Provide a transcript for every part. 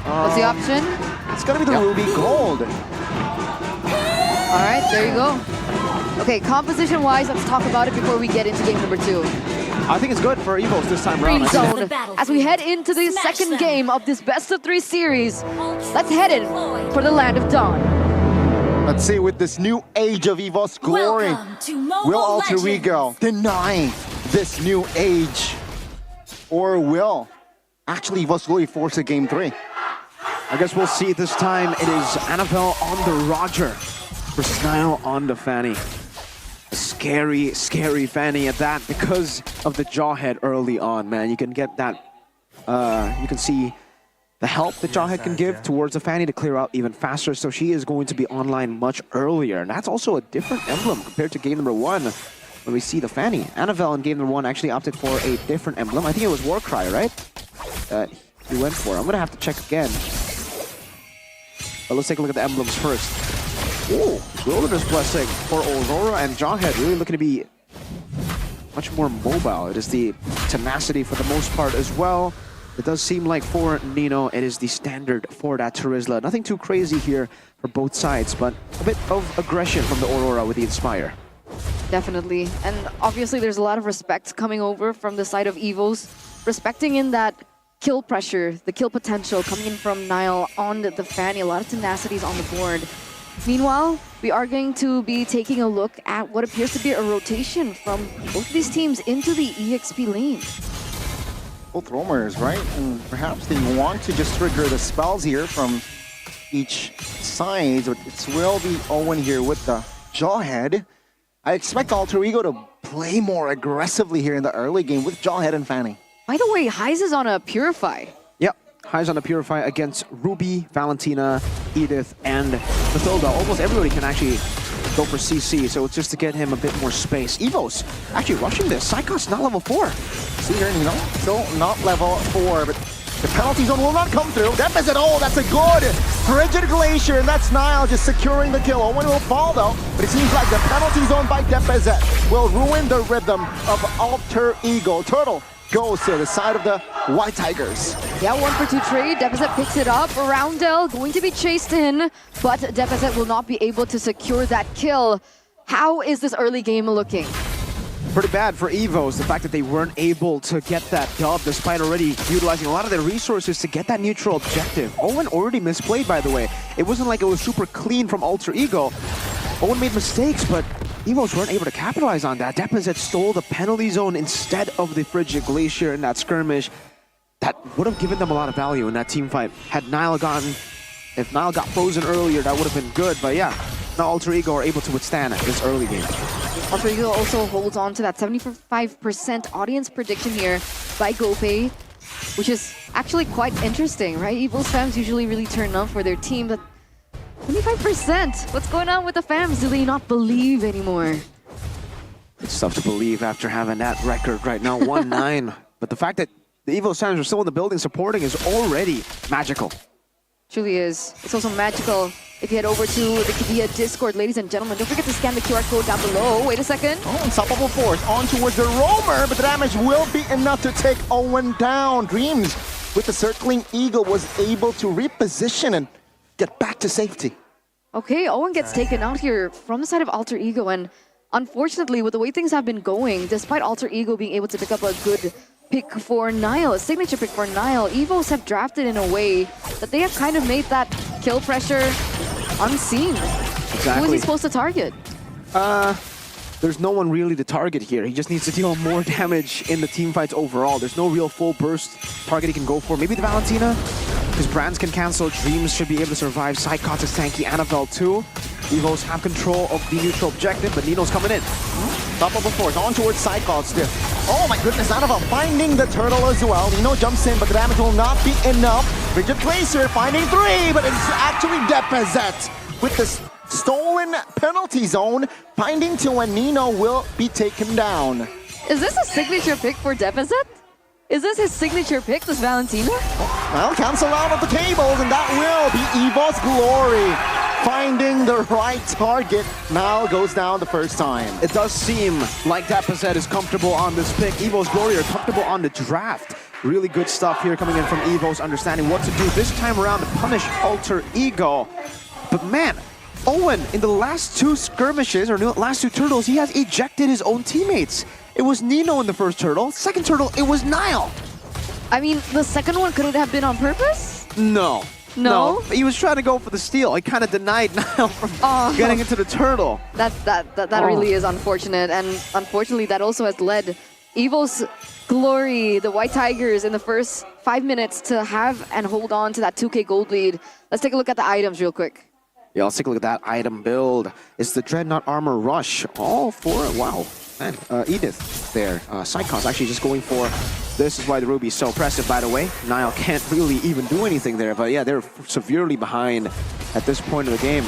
What's the option? It's gonna be the Ruby Gold. All right, there you go. Okay, composition-wise, let's talk about it before we get into game number 2. I think it's good for EVOS this time around. Green zone. As we head into the second game of this best-of-3 series, let's head in for the Land of Dawn. Let's see, with this new age of EVOS glory, will Alter Ego deny this new age? Or will actually EVOS glory force a game 3? I guess we'll see this time. It is Annabelle on the Roger versus Niall on the Fanny. A scary, scary Fanny at that because of the jawhead early on, man. You can get that, you can see the help that jawhead can give towards the Fanny to clear out even faster. So she is going to be online much earlier. And that's also a different emblem compared to game number 1 when we see the Fanny. Annabelle in game number 1 actually opted for a different emblem. I think it was Warcry, right? He went for. I'm gonna have to check again. But let's take a look at the emblems first. Ooh, Wilderness Blessing for Aurora and Jawhead, really looking to be much more mobile. It is the tenacity for the most part as well. It does seem like for Nino, it is the standard for that Terizla. Nothing too crazy here for both sides, but a bit of aggression from the Aurora with the Inspire. Definitely. And obviously there's a lot of respect coming over from the side of EVOS, respecting in that kill pressure, the kill potential coming in from Niall on the Fanny. A lot of tenacities on the board. Meanwhile, we are going to be taking a look at what appears to be a rotation from both of these teams into the EXP lane. Both roamers, right? And perhaps they want to just trigger the spells here from each side. But it will be Owen here with the Jawhead. I expect Alter Ego to play more aggressively here in the early game with Jawhead and Fanny. By the way, Heise is on a Purify. Yep, Heise on a Purify against Ruby, Valentina, Edith, and Mathilda. Almost everybody can actually go for CC, so it's just to get him a bit more space. EVOS actually rushing this. Psychos not level 4. See here, you know, still not level 4, but the penalty zone will not come through. That is it. Oh, that's a good Frigid Glacier, and that's Niall just securing the kill. Owen will fall though, but it seems like the penalty zone by Depezet will ruin the rhythm of Alter Ego. Turtle goes to the side of the White Tigers. Yeah, 1 for 2 trade. Depezet picks it up. Roundel going to be chased in, but Depezet will not be able to secure that kill. How is this early game looking? Pretty bad for EVOS, the fact that they weren't able to get that dub despite already utilizing a lot of their resources to get that neutral objective. Owen already misplayed, by the way. It wasn't like it was super clean from Alter Ego. Owen made mistakes, but EVOS weren't able to capitalize on that. Depezet stole the penalty zone instead of the Frigid Glacier in that skirmish. That would have given them a lot of value in that team fight. Had Niall gotten, if Niall got frozen earlier, that would have been good. But yeah, now Alter Ego are able to withstand this early game. Alter Ego also holds on to that 75% audience prediction here by GoPay, which is actually quite interesting, right? EVOS fans usually really turn up for their team, but 25%. What's going on with the fans? Do they not believe anymore? It's tough to believe after having that record right now, 1-9. But the fact that the EVOS fans are still in the building supporting is already magical. Truly is. It's also magical. If you head over to the Kadia Discord, ladies and gentlemen, don't forget to scan the QR code down below. Wait a second. Oh, Unstoppable Force on towards the roamer, but the damage will be enough to take Owen down. Dreams with the circling eagle was able to reposition and get back to safety. Okay, Owen gets taken out here from the side of Alter Ego, and unfortunately, with the way things have been going, despite Alter Ego being able to pick up a good pick for Niall, a signature pick for Niall, EVOS have drafted in a way that they have kind of made that kill pressure unseen. Exactly. Who is he supposed to target? There's no one really to target here. He just needs to deal more damage in the team fights overall. There's no real full burst target he can go for. Maybe the Valentina, because Brands can cancel. Dreams should be able to survive. Psychots is tanky. Annabelle too. EVOS have control of the neutral objective, but Nino's coming in. Unstoppable Force on towards Psychots still. Oh my goodness, Annabelle finding the turtle as well. Nino jumps in, but the damage will not be enough. Frigid Glacier finding 3, but it's actually Depezet with the stolen penalty zone, finding 2, and Nino will be taken down. Is this a signature pick for Depezet? Is this his signature pick, this Valentina? Well, cancel out of the tables, and that will be EVOS Glory. Finding the right target, now goes down the first time. It does seem like Depezet is comfortable on this pick. EVOS Glory are comfortable on the draft. Really good stuff here coming in from EVOS, understanding what to do this time around to punish Alter Ego. But man, Owen, in the last 2 skirmishes, or last 2 turtles, he has ejected his own teammates. It was Nino in the first turtle. Second turtle, it was Niall. I mean, the second one, could it have been on purpose? No. No? He was trying to go for the steal. He kind of denied Niall from getting into the turtle. That really is unfortunate, and unfortunately that also has led EVOS Glory, the White Tigers, in the first 5 minutes to have and hold on to that 2K gold lead. Let's take a look at the items real quick. Yeah, let's take a look at that item build. It's the Dreadnought Armor Rush. All for, wow, man, Edith there. Psychos actually just going for, this is why the Ruby's so impressive, by the way. Niall can't really even do anything there, but yeah, they're severely behind at this point of the game.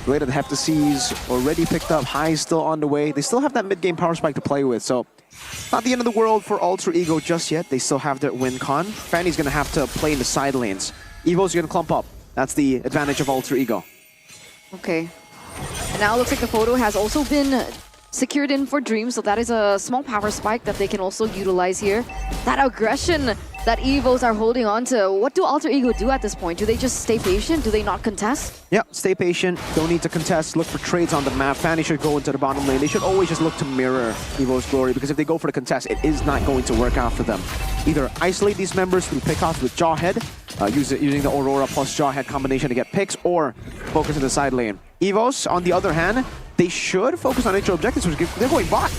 Later, the Heptaseas already picked up. High still on the way. They still have that mid-game power spike to play with, so not the end of the world for Alter Ego just yet. They still have their win con. Fanny's going to have to play in the side lanes. Evo's going to clump up. That's the advantage of Alter Ego. Okay. And now it looks like the photo has also been secured in for Dream, so that is a small power spike that they can also utilize here. That aggression that EVOs are holding on to, what do Alter Ego do at this point? Do they just stay patient? Do they not contest? Yeah, stay patient. Don't need to contest. Look for trades on the map. Fanny should go into the bottom lane. They should always just look to mirror EVO's Glory, because if they go for the contest, it is not going to work out for them. Either isolate these members through pickoffs with Jawhead, using the Aurora plus Jawhead combination to get picks, or focus in the side lane. EVOS, on the other hand, they should focus on intro objectives, which they're going bot.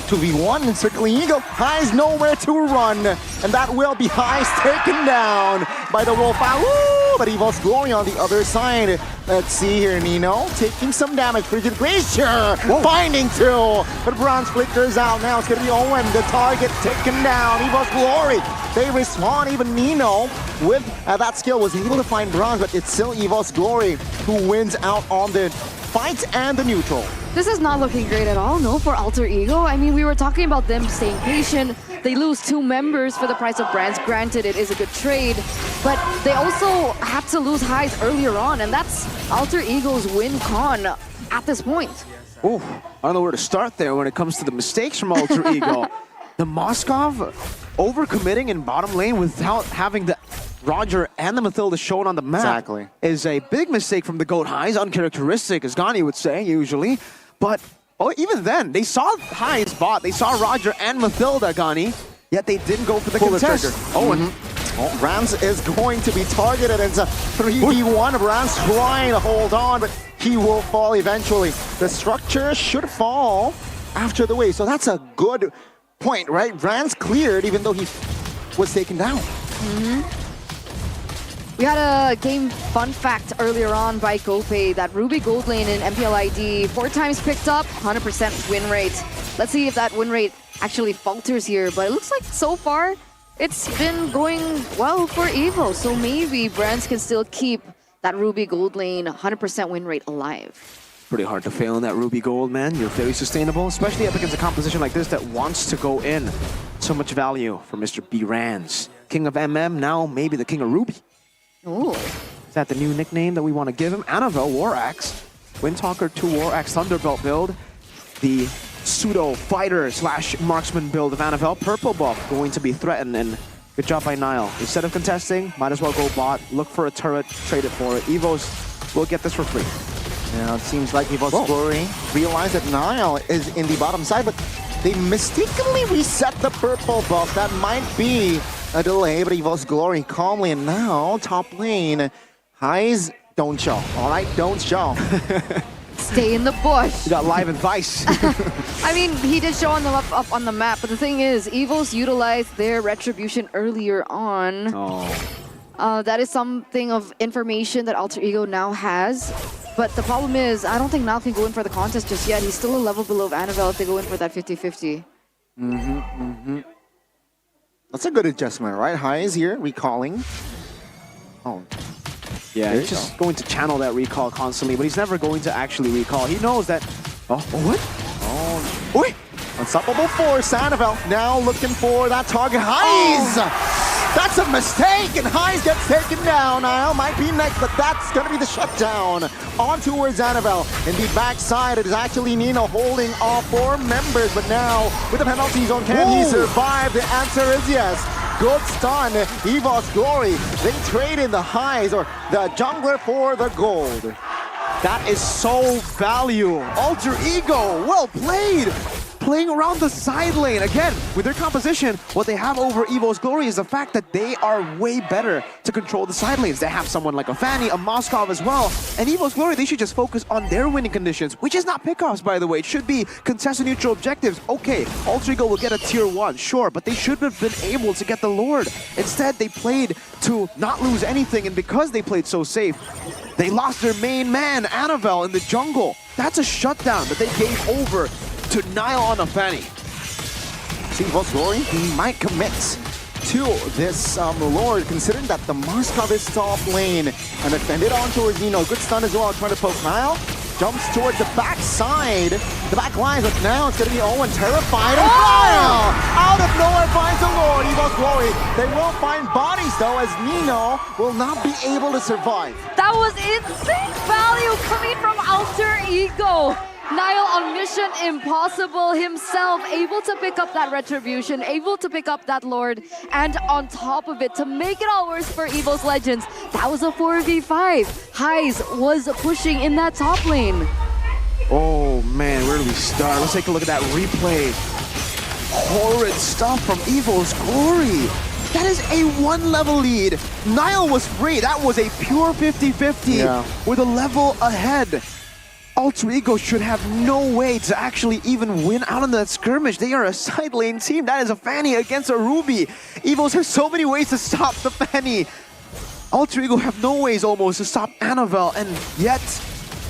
2v1 and circling Eagle. High's nowhere to run, and that will be High's taken down by the Wolf. Woo! But EVOS Glory on the other side. Let's see here, Nino taking some damage. Frigid Glacier finding 2, but Bronze flickers out now. It's gonna be Owen, the target taken down. EVOS Glory, they respond. Even Nino with that skill was able to find Bronze, but it's still EVOS Glory who wins out on the fight and the neutral. This is not looking great at all, no, for Alter Ego. I mean, we were talking about them staying patient. They lose 2 members for the price of Brands. Granted, it is a good trade, but they also have to lose Highs earlier on, and that's Alter Ego's win con at this point. Ooh, I don't know where to start there when it comes to the mistakes from Alter Ego. The Moskov overcommitting in bottom lane without having the Roger and the Mathilda shown on the map is a big mistake from the Goat Highs, uncharacteristic, as Gani would say, usually. But even then, they saw Highs bot, they saw Roger and Mathilda, Gani, yet they didn't go for the contest. Oh, Rams is going to be targeted. It's a 3v1. Rams trying to hold on, but he will fall eventually. The structure should fall after the wave, so that's a good point, right? Rams cleared even though he was taken down. We had a game fun fact earlier on by GoPay that Ruby Gold Lane in MPL ID 4 times picked up, 100% win rate. Let's see if that win rate actually falters here, but it looks like so far it's been going well for Evo, so maybe Brands can still keep that Ruby Gold Lane 100% win rate alive. Pretty hard to fail in that Ruby Gold, man. You're very sustainable, especially up against a composition like this that wants to go in. So much value for Mr. B. Rands. King of MM, now maybe the King of Ruby. Ooh. Is that the new nickname that we want to give him? Annabelle War Axe. Windtalker 2 War Axe Thunderbelt build. The pseudo fighter / marksman build of Annabelle. Purple buff going to be threatened, and good job by Niall. Instead of contesting, might as well go bot, look for a turret, trade it for it. EVOS will get this for free. Now it seems like EVOS Glory realized that Niall is in the bottom side, but they mistakenly reset the purple buff. That might be a delay, but EVOS Glory calmly, and now top lane. Highs don't show. All right, don't show. Stay in the bush. You got live advice. I mean, he did show on the up on the map, but the thing is, EVOS utilized their retribution earlier on. That is something of information that Alter Ego now has. But the problem is, I don't think Niall can go in for the contest just yet. He's still a level below Annabelle if they go in for that 50-50. That's a good adjustment, right? Highs here, recalling. Oh. Yeah, he's just going to channel that recall constantly, but he's never going to actually recall. He knows that... Oh, what? Oh, wait! Unstoppable force, Annabelle now looking for that target. Highs! That's a mistake, and Highs gets taken down. Niall might be next, but that's going to be the shutdown. On towards Annabelle. In the backside, it is actually Nino holding all 4 members, but now with the penalty zone, can he survive? The answer is yes. good stun. EVOS Glory, they trade in the highs or the jungler for the gold. That is so value. Alter Ego, well played. Playing around the side lane. Again, with their composition, what they have over EVOS Glory is the fact that they are way better to control the side lanes. They have someone like a Fanny, a Moskov as well. And EVOS Glory, they should just focus on their winning conditions, which is not pickoffs, by the way. It should be contested neutral objectives. Okay, Alter Ego will get a tier 1, sure, but they should have been able to get the Lord. Instead, they played to not lose anything, and because they played so safe, they lost their main man, Annabelle, in the jungle. That's a shutdown that they gave over to Nile on a Fanny. See, EVOS Glory, he might commit to this Lord, considering that the Moskov is top lane and defended on towards Nino. Good stun as well, trying to poke Nile. Jumps towards the back side, the back lines, but now it's going to be Owen terrified. And Nile out of nowhere finds the Lord. EVOS Glory, they will find bodies though, as Nino will not be able to survive. That was insane value coming from Alter Ego. Nile on Mission Impossible himself, able to pick up that Retribution, able to pick up that Lord, and on top of it, to make it all worse for EVOS Legends, that was a 4v5. Highs was pushing in that top lane. Oh man, where do we start? Let's take a look at that replay. Horrid stuff from EVOS Glory. That is a 1-level lead. Nile was free. That was a pure 50-50 with a level ahead. Alter Ego should have no way to actually even win out on that skirmish. They are a side lane team. That is a Fanny against a Ruby. EVOS has so many ways to stop the Fanny. Alter Ego have no ways almost to stop Annabelle, and yet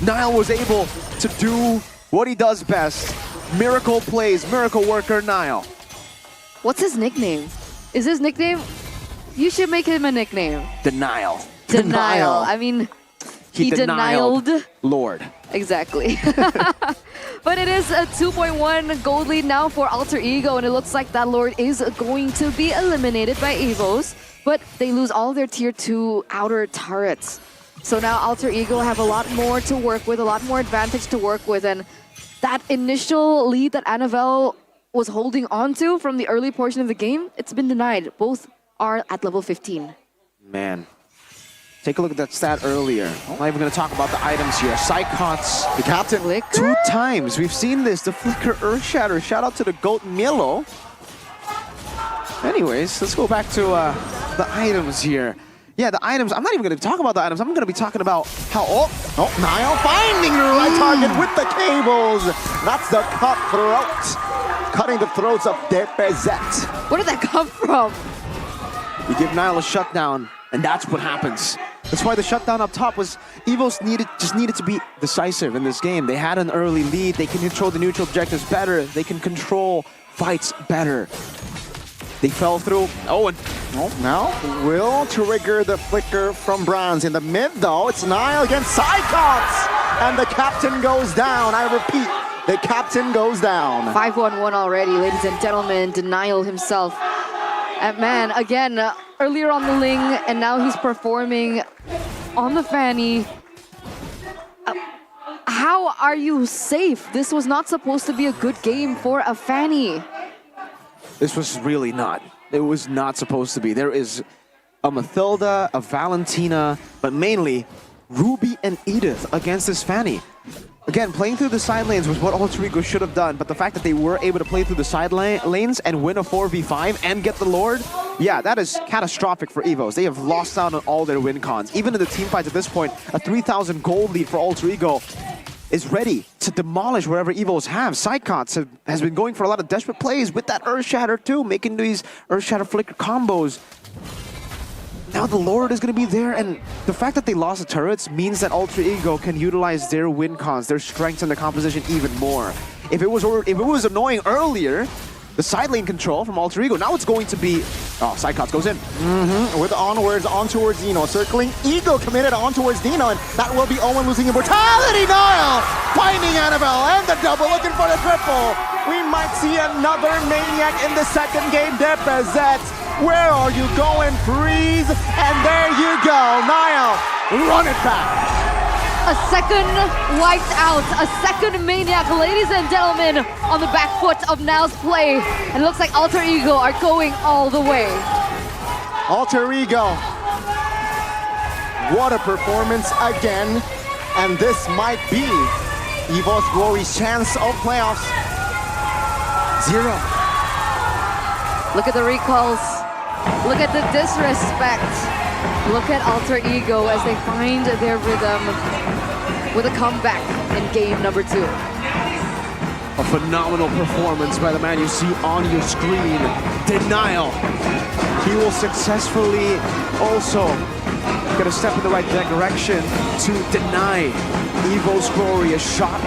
Nile was able to do what he does best. Miracle plays, miracle worker Nile. What's his nickname? Is his nickname? You should make him a nickname. Denial. Denial. I mean, he denied Lord. Exactly. But it is a 2.1 gold lead now for Alter Ego, and it looks like that Lord is going to be eliminated by EVOS, but they lose all their tier 2 outer turrets. So now Alter Ego have a lot more to work with, a lot more advantage to work with, and that initial lead that Annabelle was holding on to from the early portion of the game, it's been denied. Both are at level 15. Man. Take a look at that stat earlier. I'm not even going to talk about the items here. Psychots, the captain, Flicker? 2 times. We've seen this. The Flicker Earthshatter. Shout out to the GOAT Milo. Anyways, let's go back to the items here. Yeah, the items. I'm not even going to talk about the items. I'm going to be talking about how... Oh, Nile finding the right target with the cables. That's the cutthroat. Cutting the throats of DPZ. Where did that come from? You give Nile a shutdown, and that's what happens. That's why the shutdown up top was EVOS just needed to be decisive in this game. They had an early lead. They can control the neutral objectives better. They can control fights better. They fell through. Owen. Oh, now will trigger the flicker from Bronze. In the mid, though, it's Nile against Psychots. And the captain goes down. I repeat, the captain goes down. 5-1-1 already, ladies and gentlemen. Denial himself. And man, again, earlier on the Ling, and now he's performing on the Fanny. How are you safe? This was not supposed to be a good game for a Fanny. This was really not. It was not supposed to be. There is a Mathilda, a Valentina, but mainly Ruby and Edith against this Fanny. Again, playing through the side lanes was what Alter Ego should have done, but the fact that they were able to play through the side lanes and win a 4v5 and get the Lord, yeah, that is catastrophic for EVOS. They have lost out on all their win cons. Even in the team fights at this point, a 3,000 gold lead for Alter Ego is ready to demolish wherever EVOS have. Psychots has been going for a lot of desperate plays with that Earthshatter too, making these Earthshatter Flicker combos. Now the Lord is going to be there, and the fact that they lost the turrets means that Alter Ego can utilize their win cons, their strengths in the composition even more. If it was annoying earlier, the side lane control from Alter Ego, now it's going to be... Oh, Psychots goes in. With onwards, on towards Dino. Circling, Ego committed on towards Dino, and that will be Owen losing immortality. Nile finding Annabelle, and the double, looking for the triple. We might see another Maniac in the second game. DPZ, where are you going? Freeze, and there you go. Nile, run it back. A second wiped out, a second Maniac, ladies and gentlemen, on the back foot of Nile's play. And it looks like Alter Ego are going all the way. Alter Ego. What a performance again. And this might be EVOS Glory's chance of playoffs. 0. Look at the recalls. Look at the disrespect. Look at Alter Ego as they find their rhythm with a comeback in game number 2. A phenomenal performance by the man you see on your screen, Denial. He will successfully also get a step in the right direction to deny EVOS Glory a shot